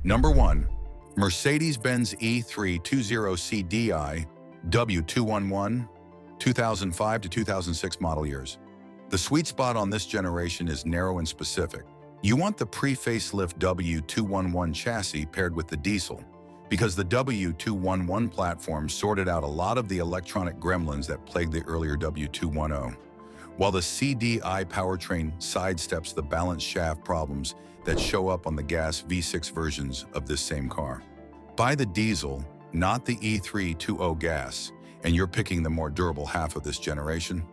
Number 1. Mercedes-Benz E320 CDI W211 2005 to 2006 model years. The sweet spot on this generation is narrow and specific. You want the pre-facelift W211 chassis paired with the diesel, because the W211 platform sorted out a lot of the electronic gremlins that plagued the earlier W210, while the CDI powertrain sidesteps the balanced shaft problems that show up on the gas V6 versions of this same car. Buy the diesel, not the E320 gas, and you're picking the more durable half of this generation.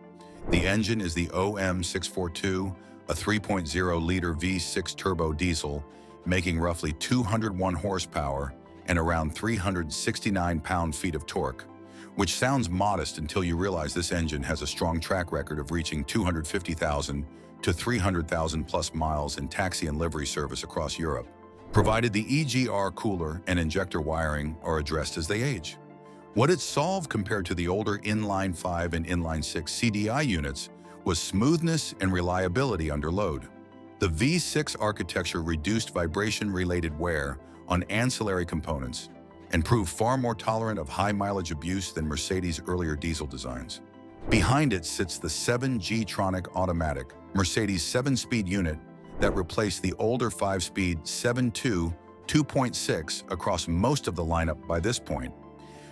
The engine is the OM642, a 3.0-liter V6 turbo diesel, making roughly 201 horsepower and around 369 pound-feet of torque, which sounds modest until you realize this engine has a strong track record of reaching 250,000 to 300,000 plus miles in taxi and livery service across Europe, provided the EGR cooler and injector wiring are addressed as they age. What it solved compared to the older inline 5 and inline 6 CDI units was smoothness and reliability under load. The V6 architecture reduced vibration-related wear on ancillary components and proved far more tolerant of high-mileage abuse than Mercedes' earlier diesel designs. Behind it sits the 7G-tronic automatic Mercedes 7-speed unit that replaced the older 5-speed 7.2 2.6 across most of the lineup by this point.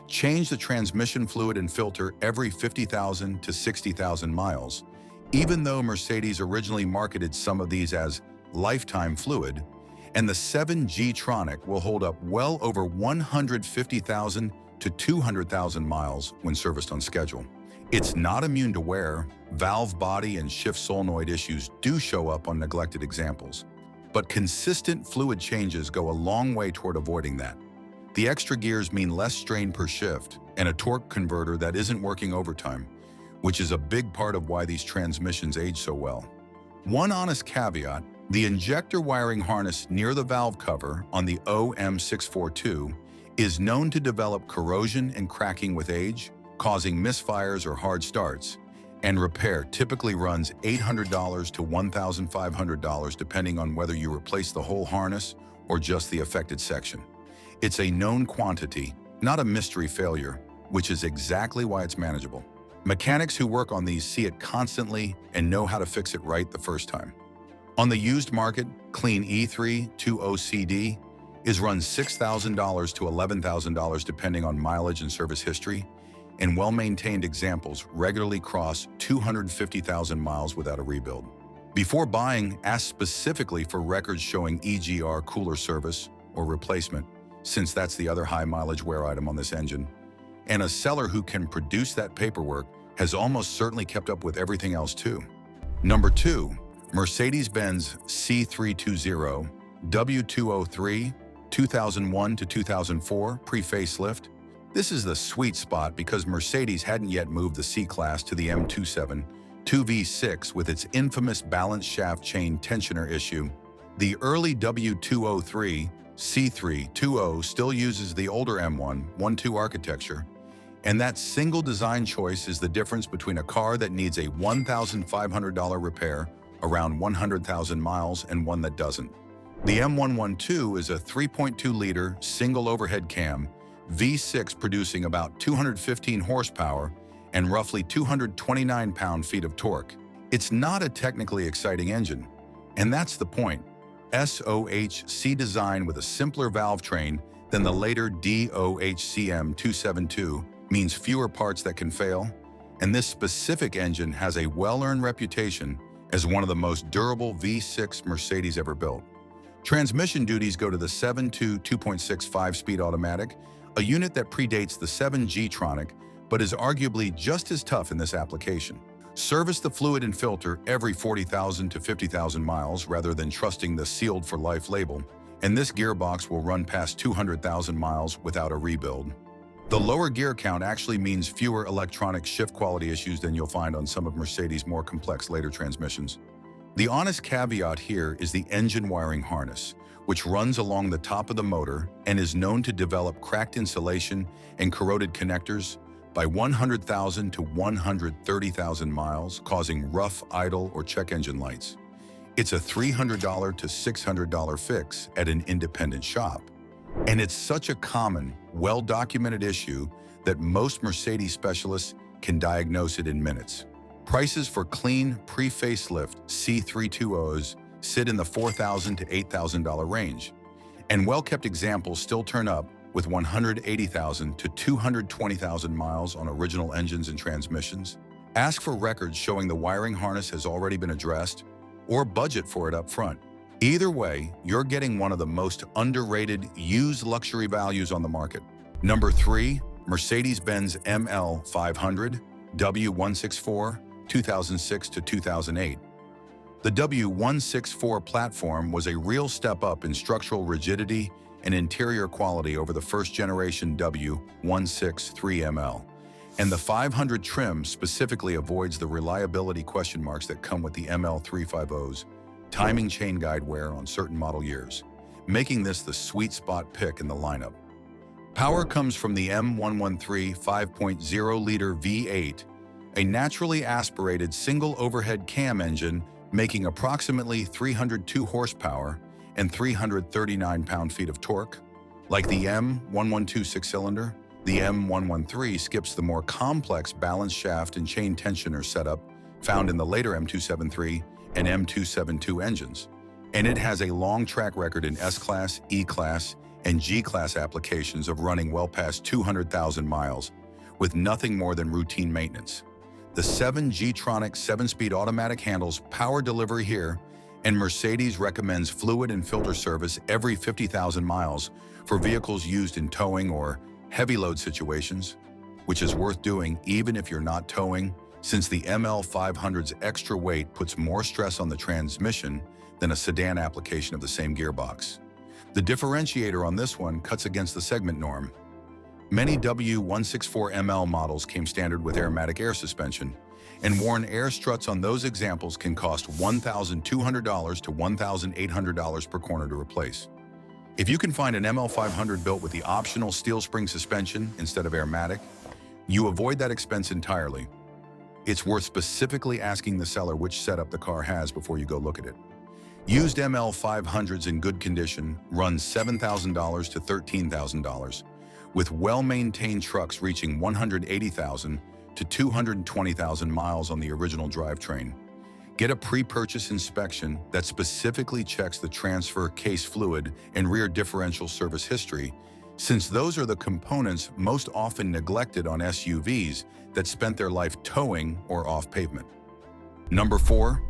Change the transmission fluid and filter every 50,000 to 60,000 miles. Even though Mercedes originally marketed some of these as lifetime fluid, and the 7G-tronic will hold up well over 150,000 to 200,000 miles when serviced on schedule. It's not immune to wear. Valve body and shift solenoid issues do show up on neglected examples, but consistent fluid changes go a long way toward avoiding that. The extra gears mean less strain per shift and a torque converter that isn't working overtime, which is a big part of why these transmissions age so well. One honest caveat: the injector wiring harness near the valve cover on the OM642 is known to develop corrosion and cracking with age, causing misfires or hard starts, and repair typically runs $800 to $1,500 depending on whether you replace the whole harness or just the affected section. It's a known quantity, not a mystery failure, which is exactly why it's manageable. Mechanics who work on these see it constantly and know how to fix it right the first time. On the used market, clean E320 CD is run $6,000 to $11,000 depending on mileage and service history, and well-maintained examples regularly cross 250,000 miles without a rebuild. Before buying, ask specifically for records showing EGR cooler service or replacement, since that's the other high-mileage wear item on this engine. And a seller who can produce that paperwork has almost certainly kept up with everything else too. Number 2. Mercedes-Benz C320 W203 2001 to 2004 pre-facelift. This is the sweet spot because Mercedes hadn't yet moved the C-Class to the M27 2V6 with its infamous balance shaft chain tensioner issue. The early W203 C320 still uses the older M112 architecture, and that single design choice is the difference between a car that needs a $1,500 repair around 100,000 miles and one that doesn't. The M112 is a 3.2-liter single overhead cam V6 producing about 215 horsepower and roughly 229 pound-feet of torque. It's not a technically exciting engine, and that's the point. SOHC design with a simpler valve train than the later DOHCM 272 means fewer parts that can fail, and this specific engine has a well-earned reputation as one of the most durable V6 Mercedes ever built. Transmission duties go to the 7.2 2.6 5-speed automatic, a unit that predates the 7G-tronic but is arguably just as tough in this application. Service the fluid and filter every 40,000 to 50,000 miles rather than trusting the sealed for life label, and this gearbox will run past 200,000 miles without a rebuild. The lower gear count actually means fewer electronic shift quality issues than you'll find on some of Mercedes' more complex later transmissions. The honest caveat here is the engine wiring harness, which runs along the top of the motor and is known to develop cracked insulation and corroded connectors by 100,000 to 130,000 miles, causing rough, idle, or check engine lights. It's a $300 to $600 fix at an independent shop. And it's such a common, well-documented issue that most Mercedes specialists can diagnose it in minutes. Prices for clean, pre-facelift C320s sit in the $4,000 to $8,000 range. And well-kept examples still turn up with 180,000 to 220,000 miles on original engines and transmissions. Ask for records showing the wiring harness has already been addressed, or budget for it up front. Either way, you're getting one of the most underrated used luxury values on the market. Number 3, Mercedes-Benz ML500 W164 2006 to 2008. The W164 platform was a real step up in structural rigidity and interior quality over the first-generation W163 ML. And the 500 trim specifically avoids the reliability question marks that come with the ML350's timing chain guide wear on certain model years, making this the sweet spot pick in the lineup. Power comes from the M113 5.0-liter V8, a naturally aspirated single overhead cam engine making approximately 302 horsepower and 339 pound-feet of torque. Like the M112 six-cylinder, the M113 skips the more complex balance shaft and chain tensioner setup found in the later M273 and M272 engines. And it has a long track record in S-Class, E-Class, and G-Class applications of running well past 200,000 miles, with nothing more than routine maintenance. The 7 G-tronic 7-speed automatic handles power delivery here, and Mercedes recommends fluid and filter service every 50,000 miles for vehicles used in towing or heavy load situations, which is worth doing even if you're not towing, since the ML500's extra weight puts more stress on the transmission than a sedan application of the same gearbox. The differentiator on this one cuts against the segment norm. Many W164 ML models came standard with aromatic air suspension, and worn air struts on those examples can cost $1,200 to $1,800 per corner to replace. If you can find an ML500 built with the optional steel spring suspension instead of aromatic, you avoid that expense entirely. It's worth specifically asking the seller which setup the car has before you go look at it. Used ML500s in good condition run $7,000 to $13,000, with well-maintained trucks reaching 180,000 to 220,000 miles on the original drivetrain. Get a pre-purchase inspection that specifically checks the transfer case fluid and rear differential service history, since those are the components most often neglected on SUVs that spent their life towing or off pavement. Number 4,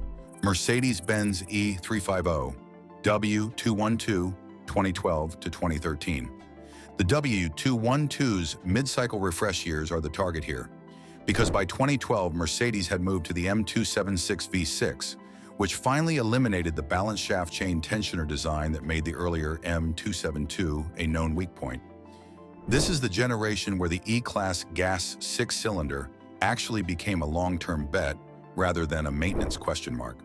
Mercedes-Benz E350 W212 2012 to 2013. The W212's mid-cycle refresh years are the target here, because by 2012, Mercedes had moved to the M276 V6, which finally eliminated the balance shaft chain tensioner design that made the earlier M272 a known weak point. This is the generation where the E-Class gas six-cylinder actually became a long-term bet rather than a maintenance question mark.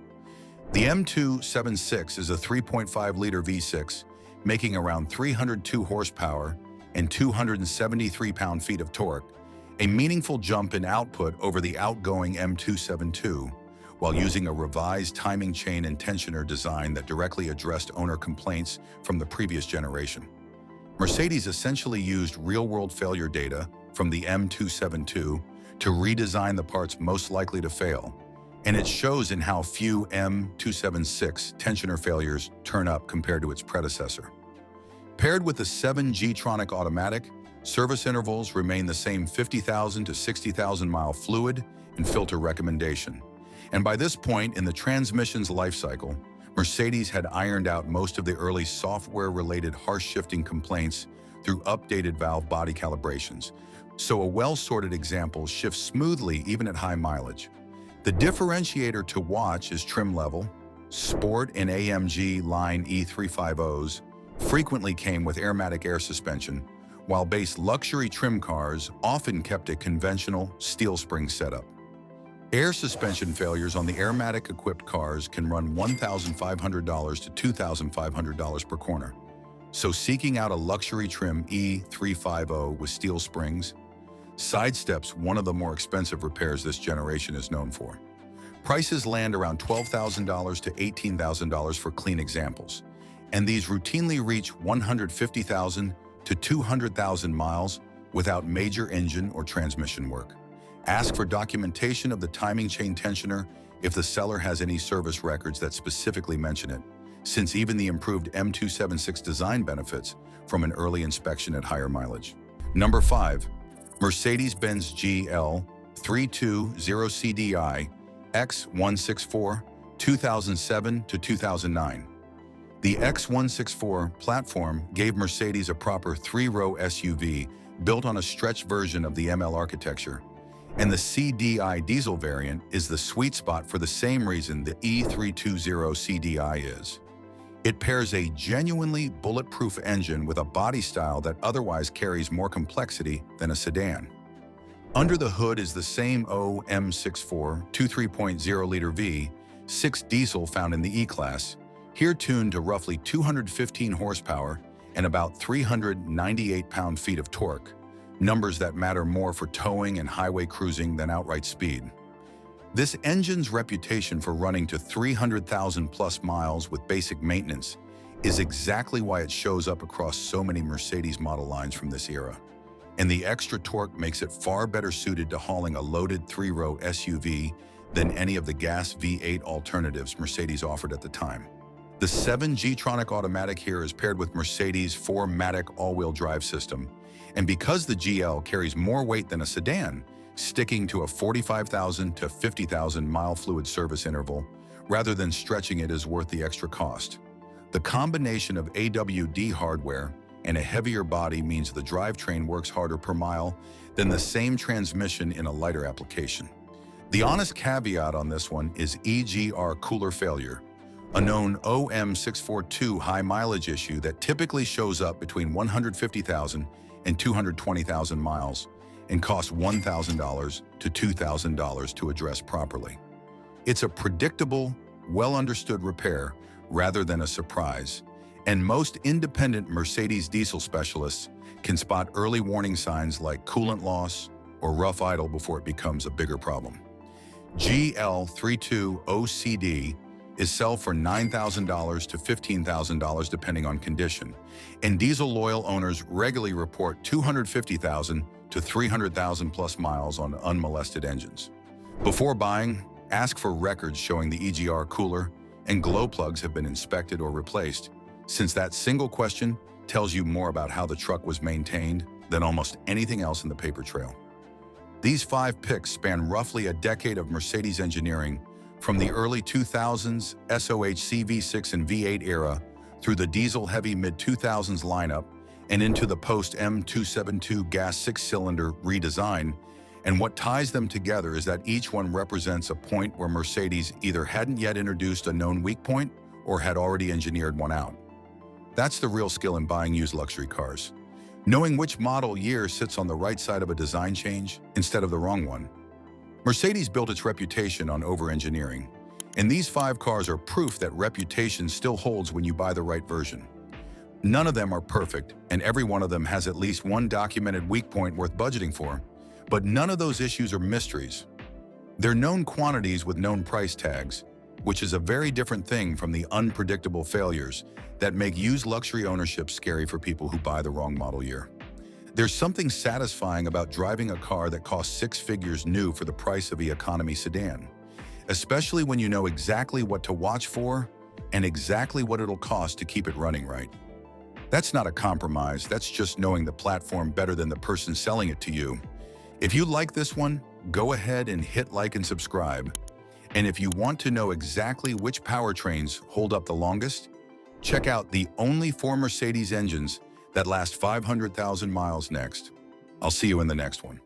The M276 is a 3.5-liter V6, making around 302 horsepower and 273 pound-feet of torque, a meaningful jump in output over the outgoing M272, while using a revised timing chain and tensioner design that directly addressed owner complaints from the previous generation. Mercedes essentially used real-world failure data from the M272 to redesign the parts most likely to fail, and it shows in how few M276 tensioner failures turn up compared to its predecessor. Paired with the 7 G-tronic automatic, service intervals remain the same 50,000 to 60,000 mile fluid and filter recommendation. And by this point in the transmission's life cycle, Mercedes had ironed out most of the early software-related harsh shifting complaints through updated valve body calibrations, so a well-sorted example shifts smoothly even at high mileage. The differentiator to watch is trim level. Sport and AMG line E350s frequently came with aromatic air suspension, while base luxury trim cars often kept a conventional steel spring setup. Air suspension failures on the aromatic-equipped cars can run $1,500 to $2,500 per corner. So seeking out a luxury trim E350 with steel springs sidesteps one of the more expensive repairs this generation is known for. Prices land around $12,000 to $18,000 for clean examples, and these routinely reach 150,000 to 200,000 miles without major engine or transmission work. Ask for documentation of the timing chain tensioner if the seller has any service records that specifically mention it, since even the improved M276 design benefits from an early inspection at higher mileage. Number 5. Mercedes-Benz GL 320 CDI X164 2007 to 2009. The X164 platform gave Mercedes a proper three-row SUV built on a stretched version of the ML architecture, and the CDI diesel variant is the sweet spot for the same reason the E320 CDI is. It pairs a genuinely bulletproof engine with a body style that otherwise carries more complexity than a sedan. Under the hood is the same M64 3.0-liter V6 diesel found in the E-Class, here tuned to roughly 215 horsepower and about 398 pound-feet of torque, numbers that matter more for towing and highway cruising than outright speed. This engine's reputation for running to 300,000 plus miles with basic maintenance is exactly why it shows up across so many Mercedes model lines from this era. And the extra torque makes it far better suited to hauling a loaded three-row SUV than any of the gas V8 alternatives Mercedes offered at the time. The 7 G-tronic automatic here is paired with Mercedes' 4MATIC all-wheel drive system, and because the GL carries more weight than a sedan, sticking to a 45,000 to 50,000 mile fluid service interval rather than stretching it is worth the extra cost. The combination of AWD hardware and a heavier body means the drivetrain works harder per mile than the same transmission in a lighter application. The honest caveat on this one is EGR cooler failure, a known OM642 high mileage issue that typically shows up between 150,000 and 220,000 miles and costs $1,000 to $2,000 to address properly. It's a predictable, well-understood repair rather than a surprise, and most independent Mercedes diesel specialists can spot early warning signs like coolant loss or rough idle before it becomes a bigger problem. GL320 CD is sell for $9,000 to $15,000 depending on condition, and diesel loyal owners regularly report 250,000 to 300,000 plus miles on unmolested engines. Before buying, ask for records showing the EGR cooler and glow plugs have been inspected or replaced, since that single question tells you more about how the truck was maintained than almost anything else in the paper trail. These 5 picks span roughly a decade of Mercedes engineering, from the early 2000s SOHC V6 and V8 era through the diesel-heavy mid-2000s lineup and into the post-M272 gas 6-cylinder redesign, and what ties them together is that each one represents a point where Mercedes either hadn't yet introduced a known weak point or had already engineered one out. That's the real skill in buying used luxury cars, knowing which model year sits on the right side of a design change instead of the wrong one. Mercedes built its reputation on over-engineering, and these 5 cars are proof that reputation still holds when you buy the right version. None of them are perfect, and every one of them has at least one documented weak point worth budgeting for, but none of those issues are mysteries. They're known quantities with known price tags, which is a very different thing from the unpredictable failures that make used luxury ownership scary for people who buy the wrong model year. There's something satisfying about driving a car that costs 6 figures new for the price of the economy sedan, especially when you know exactly what to watch for and exactly what it'll cost to keep it running right. That's not a compromise, that's just knowing the platform better than the person selling it to you. If you like this one, go ahead and hit like and subscribe. And if you want to know exactly which powertrains hold up the longest, check out the only 4 Mercedes engines that last 500,000 miles next. I'll see you in the next one.